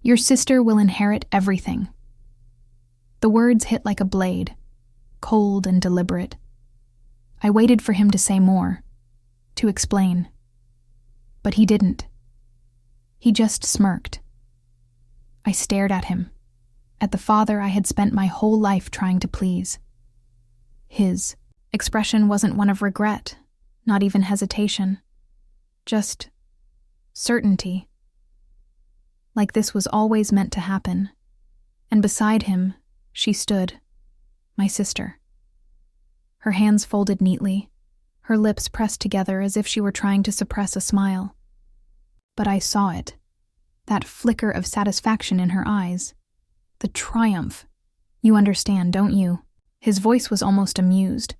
Your sister will inherit everything." The words hit like a blade, cold and deliberate. I waited for him to say more, to explain. But he didn't. He just smirked. I stared at him, at the father I had spent my whole life trying to please. His expression wasn't one of regret, not even hesitation, just certainty. Like this was always meant to happen. And beside him, she stood, my sister. Her hands folded neatly, her lips pressed together as if she were trying to suppress a smile. But I saw it, that flicker of satisfaction in her eyes, the triumph. You understand, don't you? His voice was almost amused,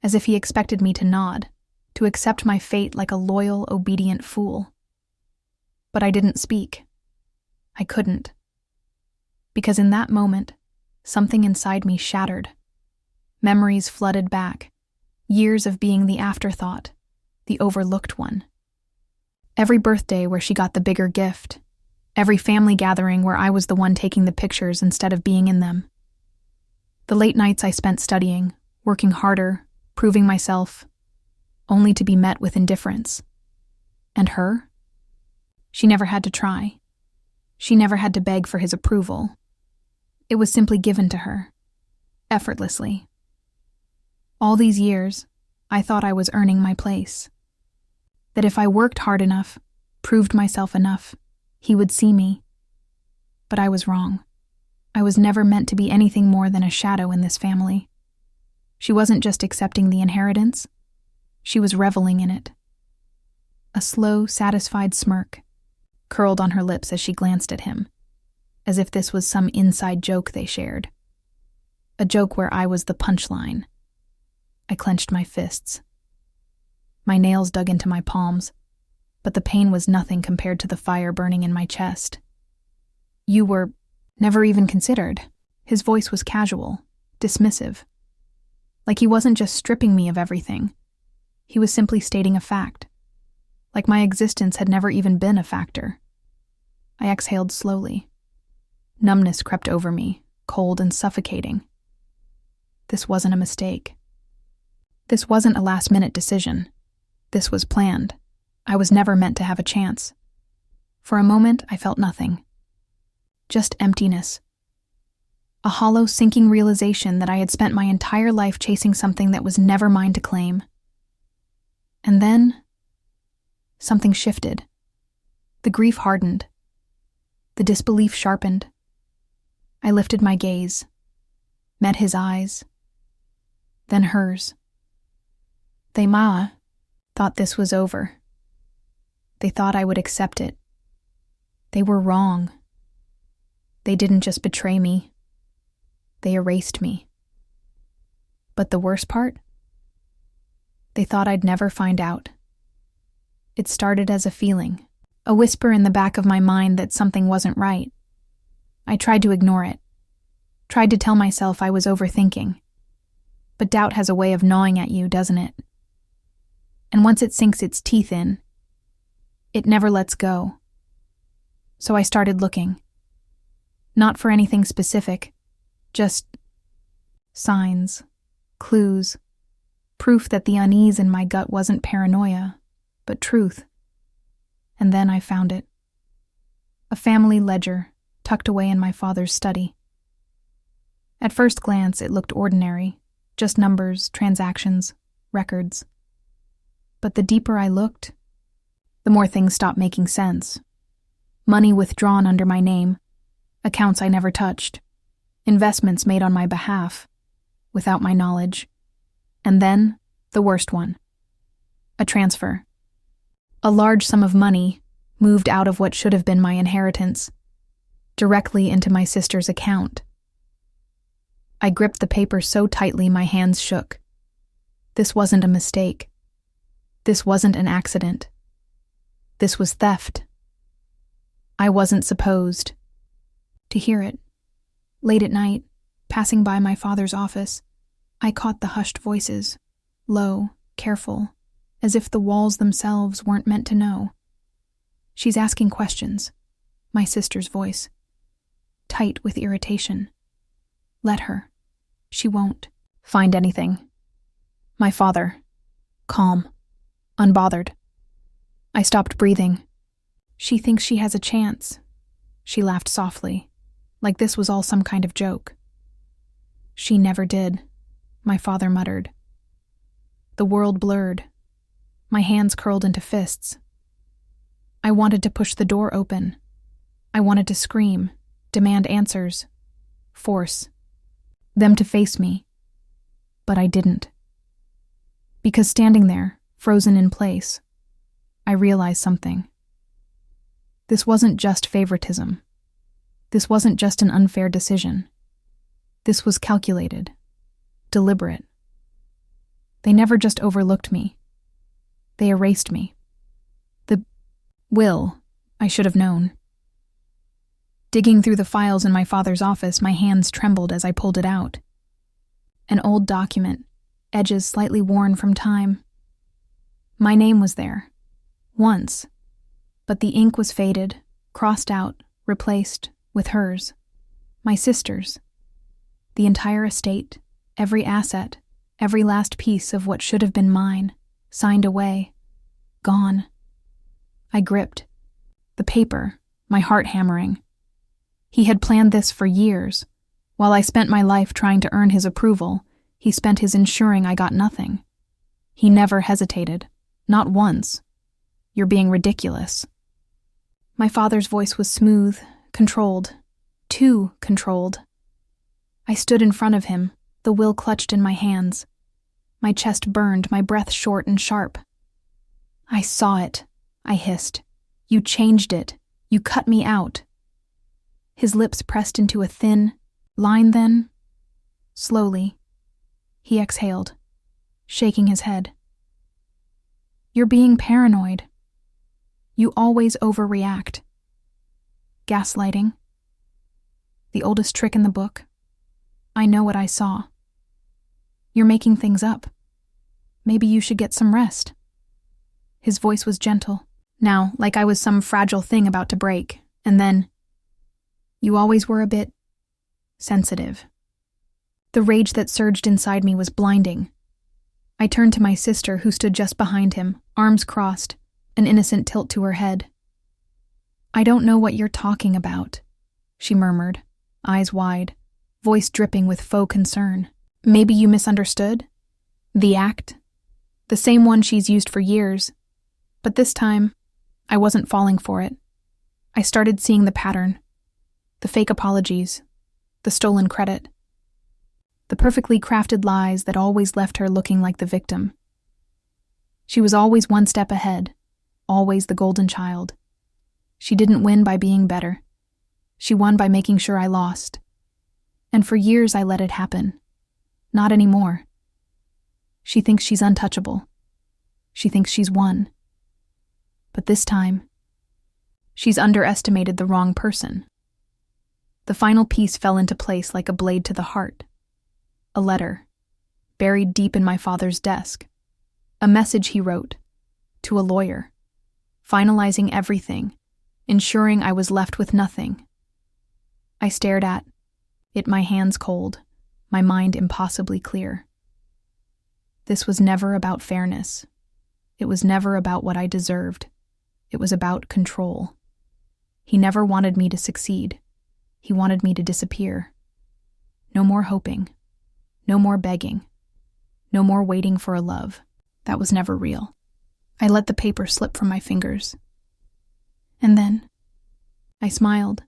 as if he expected me to nod, to accept my fate like a loyal, obedient fool. But I didn't speak. I couldn't. Because in that moment, something inside me shattered. Memories flooded back, years of being the afterthought, the overlooked one. Every birthday where she got the bigger gift, every family gathering where I was the one taking the pictures instead of being in them. The late nights I spent studying, working harder, proving myself, only to be met with indifference. And her? She never had to try. She never had to beg for his approval. It was simply given to her, effortlessly. All these years, I thought I was earning my place. That if I worked hard enough, proved myself enough, he would see me. But I was wrong. I was never meant to be anything more than a shadow in this family. She wasn't just accepting the inheritance, she was reveling in it. A slow, satisfied smirk curled on her lips as she glanced at him, as if this was some inside joke they shared. A joke where I was the punchline. I clenched my fists. My nails dug into my palms, but the pain was nothing compared to the fire burning in my chest. "You were never even considered." His voice was casual, dismissive. Like he wasn't just stripping me of everything. He was simply stating a fact. Like my existence had never even been a factor. I exhaled slowly. Numbness crept over me, cold and suffocating. This wasn't a mistake. This wasn't a last-minute decision. This was planned. I was never meant to have a chance. For a moment, I felt nothing. Just emptiness. A hollow, sinking realization that I had spent my entire life chasing something that was never mine to claim. And then, something shifted. The grief hardened. The disbelief sharpened. I lifted my gaze, met his eyes, then hers. They thought this was over. They thought I would accept it. They were wrong. They didn't just betray me. They erased me. But the worst part? They thought I'd never find out. It started as a feeling, a whisper in the back of my mind that something wasn't right. I tried to ignore it, tried to tell myself I was overthinking. But doubt has a way of gnawing at you, doesn't it? And once it sinks its teeth in, it never lets go. So I started looking. Not for anything specific, just signs, clues, proof that the unease in my gut wasn't paranoia, but truth. And then I found it. A family ledger tucked away in my father's study. At first glance, it looked ordinary, just numbers, transactions, records. But the deeper I looked, the more things stopped making sense. Money withdrawn under my name, accounts I never touched, investments made on my behalf, without my knowledge. And then, the worst one. A transfer. A large sum of money moved out of what should have been my inheritance, directly into my sister's account. I gripped the paper so tightly my hands shook. This wasn't a mistake. This wasn't an accident. This was theft. I wasn't supposed to hear it. Late at night, passing by my father's office, I caught the hushed voices, low, careful, as if the walls themselves weren't meant to know. "She's asking questions," my sister's voice. tight with irritation. Let her. She won't find anything. My father. Calm. Unbothered. I stopped breathing. She thinks she has a chance. She laughed softly, like this was all some kind of joke. She never did, my father muttered. The world blurred. My hands curled into fists. I wanted to push the door open. I wanted to scream, demand answers, force them to face me. But I didn't. Because standing there, frozen in place, I realized something. This wasn't just favoritism. This wasn't just an unfair decision. This was calculated, deliberate. They never just overlooked me. They erased me. The will I should have known. Digging through the files in my father's office, my hands trembled as I pulled it out. An old document, edges slightly worn from time. My name was there, once, but the ink was faded, crossed out, replaced with hers, my sister's. The entire estate, every asset, every last piece of what should have been mine, signed away, gone. I gripped the paper, my heart hammering. He had planned this for years. While I spent my life trying to earn his approval, he spent his ensuring I got nothing. He never hesitated, not once. You're being ridiculous. My father's voice was smooth, controlled, too controlled. I stood in front of him, the will clutched in my hands. My chest burned, my breath short and sharp. I saw it, I hissed. You changed it. You cut me out. His lips pressed into a thin line then. Slowly, he exhaled, shaking his head. You're being paranoid. You always overreact. Gaslighting. The oldest trick in the book. I know what I saw. You're making things up. Maybe you should get some rest. His voice was gentle, now like I was some fragile thing about to break, and then, you always were a bit sensitive. The rage that surged inside me was blinding. I turned to my sister, who stood just behind him, arms crossed, an innocent tilt to her head. I don't know what you're talking about, she murmured, eyes wide, voice dripping with faux concern. Maybe you misunderstood? The act? The same one she's used for years. But this time, I wasn't falling for it. I started seeing the pattern. The fake apologies. The stolen credit. The perfectly crafted lies that always left her looking like the victim. She was always one step ahead, always the golden child. She didn't win by being better. She won by making sure I lost. And for years I let it happen. Not anymore. She thinks she's untouchable. She thinks she's won. But this time, she's underestimated the wrong person. The final piece fell into place like a blade to the heart. A letter, buried deep in my father's desk. A message he wrote, to a lawyer, finalizing everything, ensuring I was left with nothing. I stared at it, my hands cold, my mind impossibly clear. This was never about fairness. It was never about what I deserved. It was about control. He never wanted me to succeed. He wanted me to disappear. No more hoping. No more begging. No more waiting for a love. That was never real. I let the paper slip from my fingers. And then, I smiled.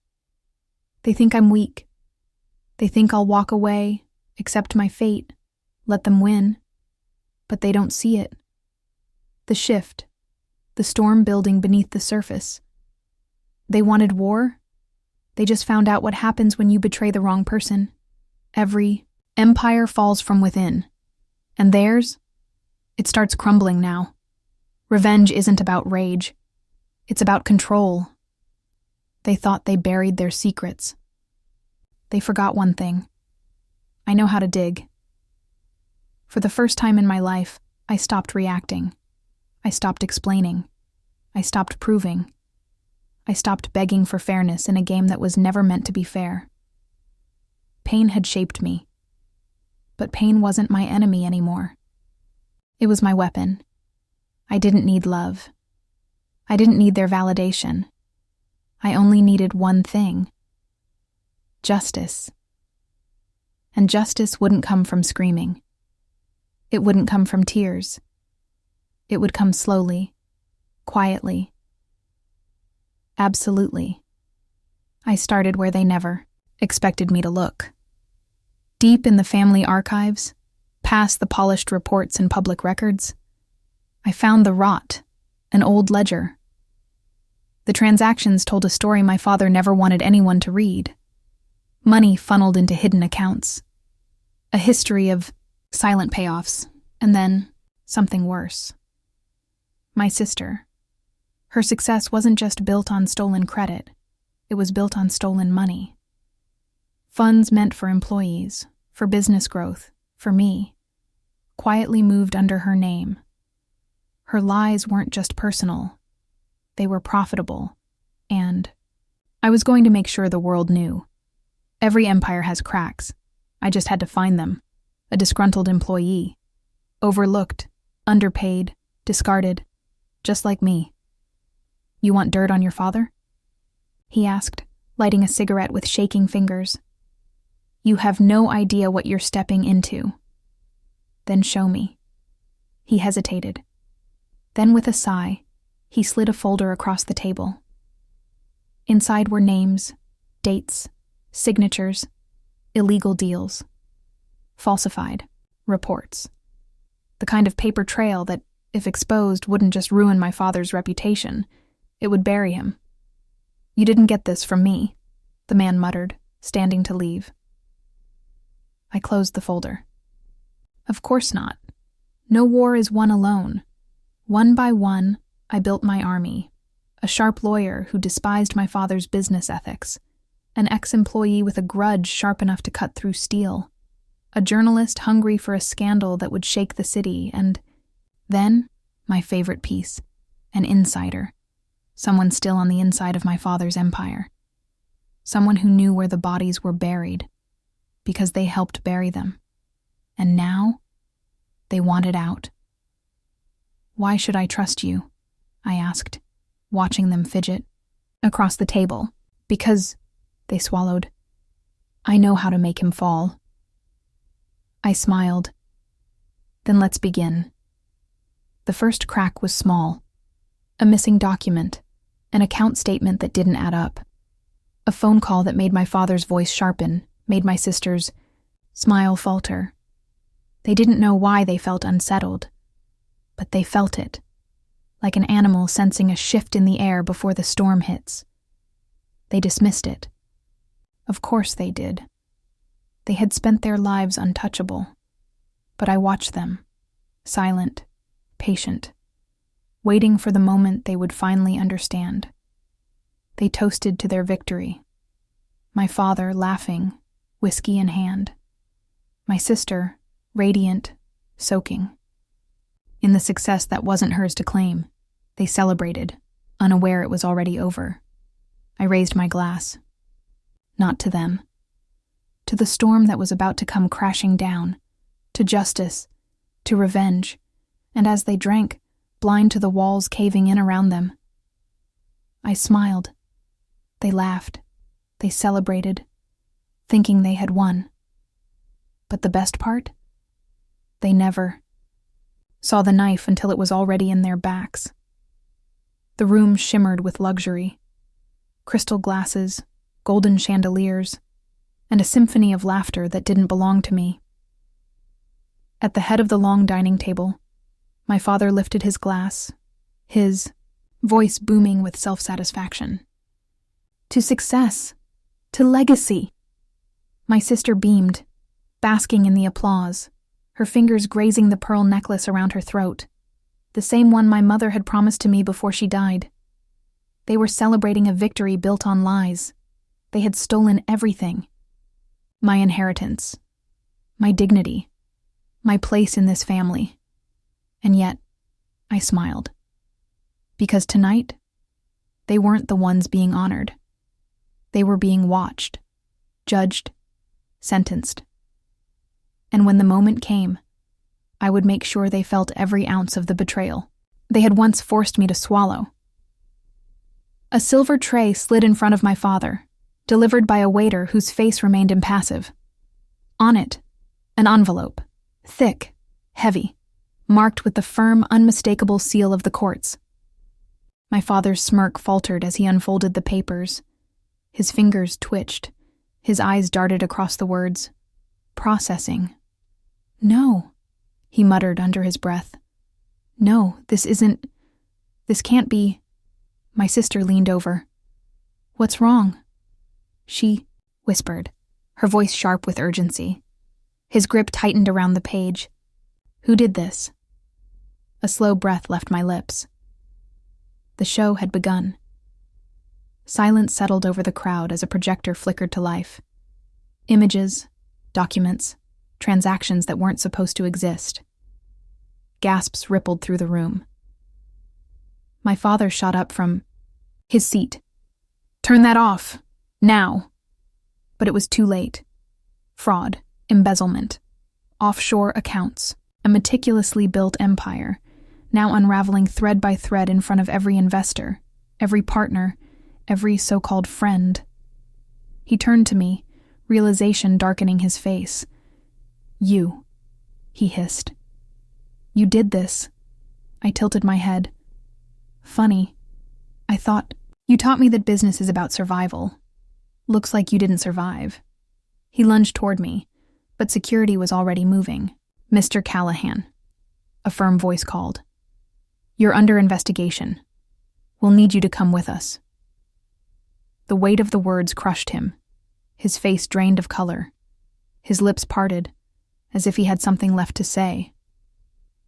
They think I'm weak. They think I'll walk away, accept my fate, let them win. But they don't see it. The shift, the storm building beneath the surface. They wanted war. They just found out what happens when you betray the wrong person. Every empire falls from within. And theirs? It starts crumbling now. Revenge isn't about rage. It's about control. They thought they buried their secrets. They forgot one thing. I know how to dig. For the first time in my life, I stopped reacting. I stopped explaining. I stopped proving. I stopped begging for fairness in a game that was never meant to be fair. Pain had shaped me. But pain wasn't my enemy anymore. It was my weapon. I didn't need love. I didn't need their validation. I only needed one thing: justice. And justice wouldn't come from screaming. It wouldn't come from tears. It would come slowly, quietly. Absolutely. I started where they never expected me to look. Deep in the family archives, past the polished reports and public records, I found the rot, an old ledger. The transactions told a story my father never wanted anyone to read. Money funneled into hidden accounts. A history of silent payoffs, and then something worse. My sister. Her success wasn't just built on stolen credit. It was built on stolen money. Funds meant for employees, for business growth, for me, quietly moved under her name. Her lies weren't just personal. They were profitable, and I was going to make sure the world knew. Every empire has cracks. I just had to find them. A disgruntled employee. Overlooked, underpaid, discarded, just like me. "You want dirt on your father?" he asked, lighting a cigarette with shaking fingers. "You have no idea what you're stepping into." "Then show me." He hesitated. Then with a sigh, he slid a folder across the table. Inside were names, dates, signatures, illegal deals, falsified reports. The kind of paper trail that, if exposed, wouldn't just ruin my father's reputation, it would bury him. "You didn't get this from me," the man muttered, standing to leave. I closed the folder. Of course not. No war is won alone. One by one, I built my army. A sharp lawyer who despised my father's business ethics. An ex-employee with a grudge sharp enough to cut through steel. A journalist hungry for a scandal that would shake the city, and then, my favorite piece, an insider. Someone still on the inside of my father's empire. Someone who knew where the bodies were buried, because they helped bury them. And now, they wanted out. "Why should I trust you?" I asked, watching them fidget across the table. "Because," they swallowed, "I know how to make him fall." I smiled. "Then let's begin." The first crack was small. A missing document, an account statement that didn't add up. A phone call that made my father's voice sharpen, made my sister's smile falter. They didn't know why they felt unsettled, but they felt it, like an animal sensing a shift in the air before the storm hits. They dismissed it. Of course they did. They had spent their lives untouchable. But I watched them, silent, patient, waiting for the moment they would finally understand. They toasted to their victory. My father laughing, whiskey in hand. My sister, radiant, soaking. In the success that wasn't hers to claim, they celebrated, unaware it was already over. I raised my glass. Not to them. To the storm that was about to come crashing down. To justice. To revenge. And as they drank, blind to the walls caving in around them, I smiled. They laughed. They celebrated, thinking they had won. But the best part? They never saw the knife until it was already in their backs. The room shimmered with luxury. Crystal glasses, golden chandeliers, and a symphony of laughter that didn't belong to me. At the head of the long dining table, my father lifted his glass, his voice booming with self-satisfaction. "To success! To legacy!" My sister beamed, basking in the applause, her fingers grazing the pearl necklace around her throat, the same one my mother had promised to me before she died. They were celebrating a victory built on lies. They had stolen everything. My inheritance, my dignity, my place in this family. And yet, I smiled. Because tonight, they weren't the ones being honored. They were being watched, judged, sentenced. And when the moment came, I would make sure they felt every ounce of the betrayal they had once forced me to swallow. A silver tray slid in front of my father, delivered by a waiter whose face remained impassive. On it, an envelope, thick, heavy, marked with the firm, unmistakable seal of the courts. My father's smirk faltered as he unfolded the papers. His fingers twitched. His eyes darted across the words. Processing. No, he muttered under his breath. No, this can't be. My sister leaned over. What's wrong? She whispered, her voice sharp with urgency. His grip tightened around the page. Who did this? A slow breath left my lips. The show had begun. Silence settled over the crowd as a projector flickered to life. Images, documents, transactions that weren't supposed to exist. Gasps rippled through the room. My father shot up from his seat. Turn that off, now. But it was too late. Fraud, embezzlement, offshore accounts, a meticulously built empire, now unraveling thread by thread in front of every investor, every partner, every so-called friend. He turned to me, realization darkening his face. You, he hissed. You did this. I tilted my head. Funny. I thought, you taught me that business is about survival. Looks like you didn't survive. He lunged toward me, but security was already moving. Mr. Callahan, a firm voice called. You're under investigation. We'll need you to come with us. The weight of the words crushed him. His face drained of color. His lips parted, as if he had something left to say.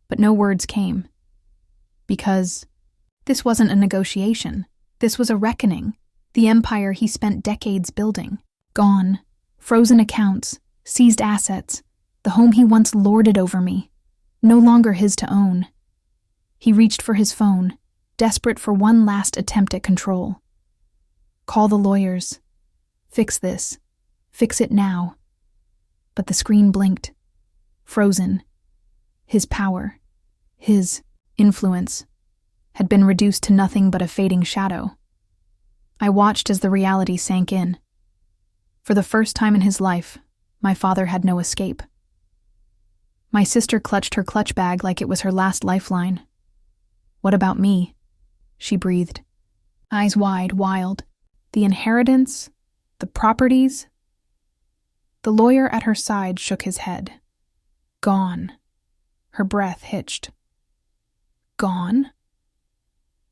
But no words came. Because this wasn't a negotiation. This was a reckoning. The empire he spent decades building. Gone. Frozen accounts. Seized assets. The home he once lorded over me. No longer his to own. He reached for his phone, desperate for one last attempt at control. Call the lawyers. Fix this. Fix it now. But the screen blinked. Frozen. His power, his influence, had been reduced to nothing but a fading shadow. I watched as the reality sank in. For the first time in his life, my father had no escape. My sister clutched her clutch bag like it was her last lifeline. What about me? She breathed, eyes wide, wild. The inheritance? The properties? The lawyer at her side shook his head. Gone. Her breath hitched. Gone?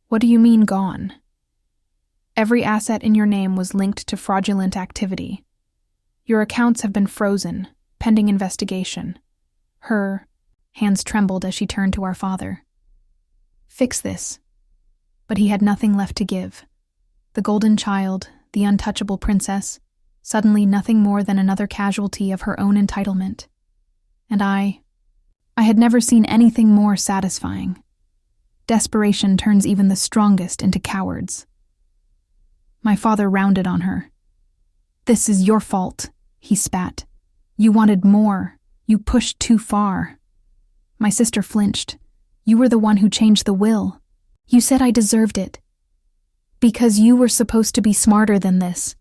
What do you mean gone? Every asset in your name was linked to fraudulent activity. Your accounts have been frozen, pending investigation. Her hands trembled as she turned to our father. Fix this. But he had nothing left to give. The golden child, the untouchable princess, suddenly nothing more than another casualty of her own entitlement. And I had never seen anything more satisfying. Desperation turns even the strongest into cowards. My father rounded on her. This is your fault, he spat. You wanted more. You pushed too far. My sister flinched. You were the one who changed the will. You said I deserved it. Because you were supposed to be smarter than this.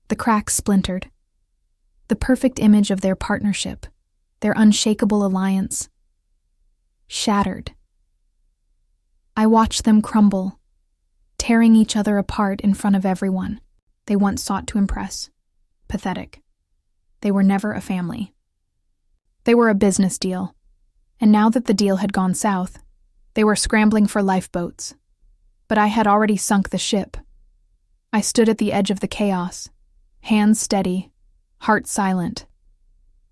The cracks splintered. The perfect image of their partnership, their unshakable alliance, shattered. I watched them crumble, tearing each other apart in front of everyone they once sought to impress. Pathetic. They were never a family. They were a business deal, and now that the deal had gone south, they were scrambling for lifeboats. But I had already sunk the ship. I stood at the edge of the chaos, hands steady, heart silent.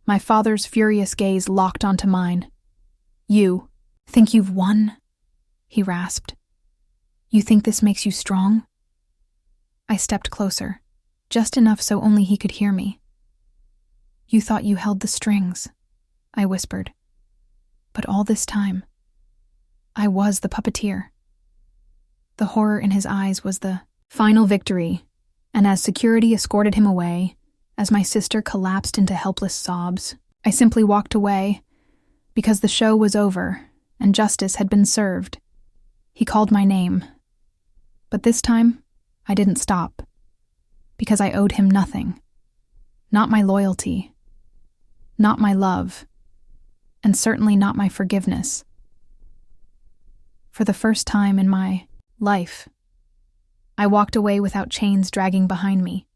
My father's furious gaze locked onto mine. You think you've won? He rasped. You think this makes you strong? I stepped closer, just enough so only he could hear me. You thought you held the strings, I whispered. But all this time, I was the puppeteer. The horror in his eyes was the final victory, and as security escorted him away, as my sister collapsed into helpless sobs. I simply walked away because the show was over and justice had been served. He called my name. But this time, I didn't stop because I owed him nothing. Not my loyalty, not my love, and certainly not my forgiveness. For the first time in my life, I walked away without chains dragging behind me.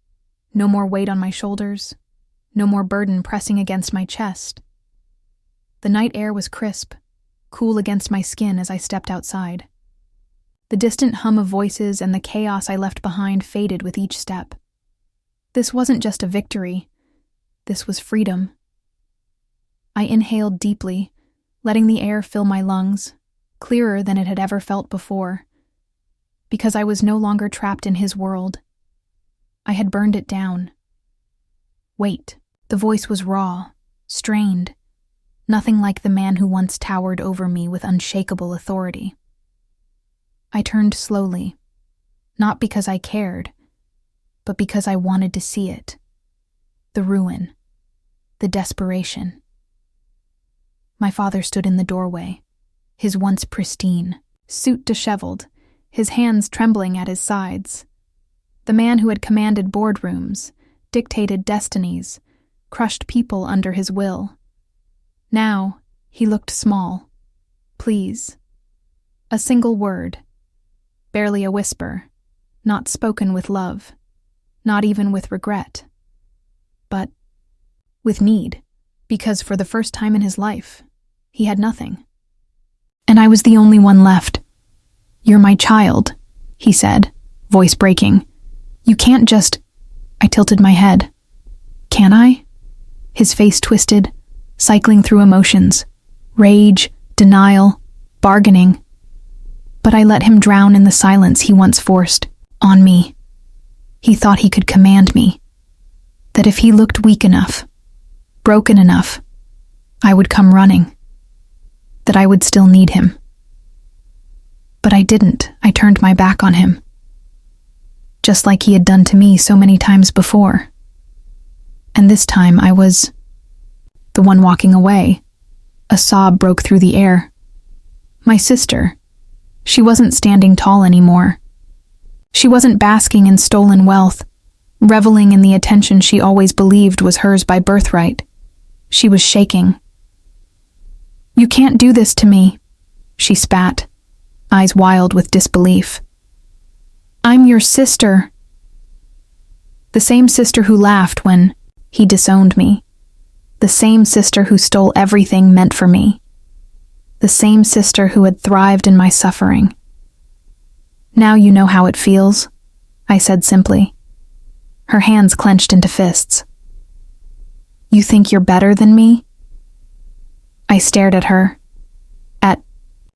No more weight on my shoulders, no more burden pressing against my chest. The night air was crisp, cool against my skin as I stepped outside. The distant hum of voices and the chaos I left behind faded with each step. This wasn't just a victory, this was freedom. I inhaled deeply, letting the air fill my lungs, clearer than it had ever felt before, because I was no longer trapped in his world. I had burned it down. Wait, the voice was raw, strained, nothing like the man who once towered over me with unshakable authority. I turned slowly, not because I cared, but because I wanted to see it. The ruin, the desperation. My father stood in the doorway, his once pristine suit disheveled, his hands trembling at his sides. The man who had commanded boardrooms, dictated destinies, crushed people under his will. Now, he looked small. Please. A single word. Barely a whisper, not spoken with love, not even with regret, but with need, because for the first time in his life, he had nothing. And I was the only one left. "You're my child," he said, voice breaking. "You can't just—" I tilted my head. "Can I?" His face twisted, cycling through emotions, rage, denial, bargaining. But I let him drown in the silence he once forced on me. He thought he could command me, that if he looked weak enough, broken enough, I would come running, that I would still need him. But I didn't. I turned my back on him, just like he had done to me so many times before. And this time I was the one walking away. A sob broke through the air. My sister. She wasn't standing tall anymore. She wasn't basking in stolen wealth, reveling in the attention she always believed was hers by birthright. She was shaking. "You can't do this to me," she spat, eyes wild with disbelief. "I'm your sister." The same sister who laughed when he disowned me. The same sister who stole everything meant for me. The same sister who had thrived in my suffering. "Now you know how it feels," I said simply. Her hands clenched into fists. "You think you're better than me?" I stared at her. At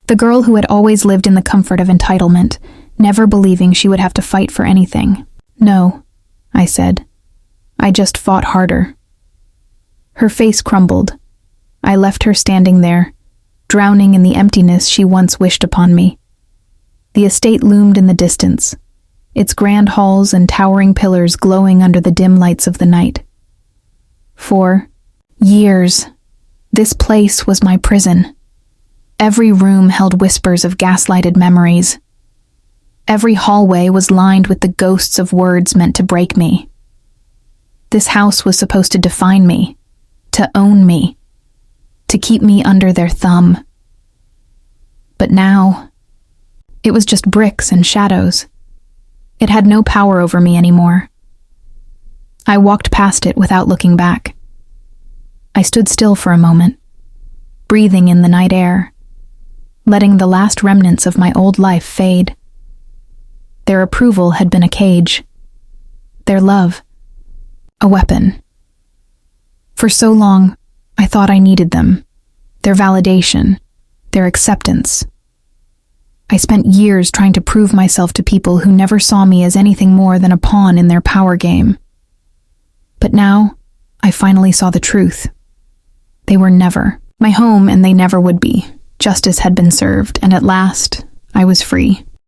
the girl who had always lived in the comfort of entitlement, never believing she would have to fight for anything. "No," I said. "I just fought harder." Her face crumbled. I left her standing there, drowning in the emptiness she once wished upon me. The estate loomed in the distance, its grand halls and towering pillars glowing under the dim lights of the night. For years, this place was my prison. Every room held whispers of gaslighted memories. Every hallway was lined with the ghosts of words meant to break me. This house was supposed to define me, to own me, to keep me under their thumb. But now, it was just bricks and shadows. It had no power over me anymore. I walked past it without looking back. I stood still for a moment, breathing in the night air, letting the last remnants of my old life fade. Their approval had been a cage. Their love, a weapon. For so long, I thought I needed them, their validation, their acceptance. I spent years trying to prove myself to people who never saw me as anything more than a pawn in their power game. But now, I finally saw the truth. They were never my home, and they never would be. Justice had been served, and at last, I was free.